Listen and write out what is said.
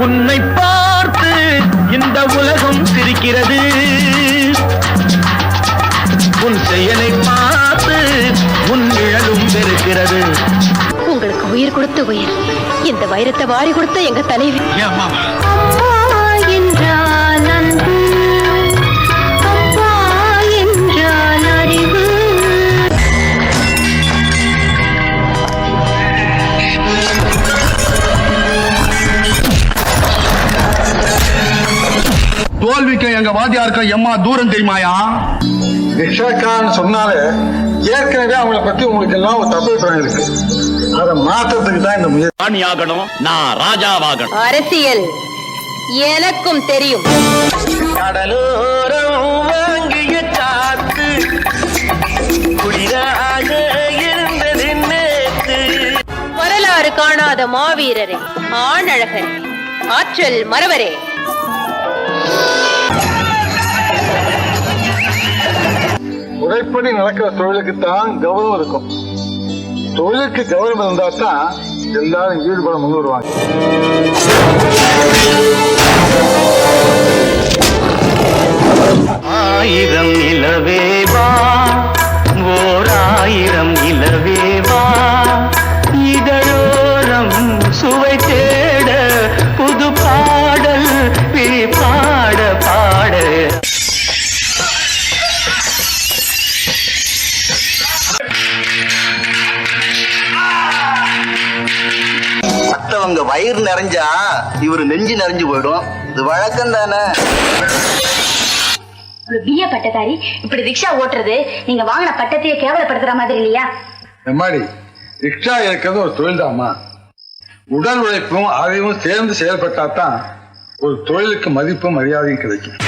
உன்னை பார்த்து இந்த உலகம் சிரிக்கிறது, உன் செயலை பார்த்து உன் நிழலும் வெறுக்கிறது. உங்களுக்கு உயிர் கொடுத்த உயிர், இந்த வைரத்தை வாரி கொடுத்த எங்க தலைவி. என்றால் அன்பு, அப்பா என்றால் அறிவு. தோல்விக்கு எங்க வாத்தியாருக்கு எம்மா தூரம் தெரியுமாயா? ரிக்ஷாக்கான்னு சொன்னாலே ஏற்கனவே அவங்கள பத்தி உங்களுக்கு எல்லாம் ஒரு தப்பு இருக்கு. அதை மாற்றத்துக்கு தான் இந்த முயற்சி. ஆகணும், நான் ராஜாவாகணும். அரசியல் எனக்கும் தெரியும். கடலோரம் வாங்கிய காத்து குளிராக இருந்தது நேத்து. வரலாறு காணாத மாவீரரே, ஆணழகரே, ஆற்றல் மறவரே, உழைப்படி நடக்கிற தொழிலுக்கு தான் கௌரவம் இருக்கும். தொழிலுக்கு கௌரவம் இருந்தா தான் எல்லாரும் ஈடுபட முன் வருவாங்க. ஆயிரம் இலவேவா, ஓர் ஆயிரம் இலவேவா, இதழோரம் சுவை தேட புது பாடல் பாட பாட. மற்றவங்க வயிறு நிறைஞ்சா இவரு நெஞ்சு நிறைஞ்சு போயிடும். இது வழக்கம் தானே. பிஏ பட்டதாரி இப்படி ரிக்ஷா ஓட்டுறது நீங்க வாங்கின பட்டத்தையே கேவலப்படுத்துற மாதிரி இல்லையா? எம்மாடி, ரிக்ஷா இருக்கிறது ஒரு தொழில் தாமா. உடல் உழைப்பும் அறிவும் சேர்ந்து செயல்பட்டாதான் ஒரு தொழிலுக்கு மதிப்பும் மரியாதையும் கிடைக்கும்.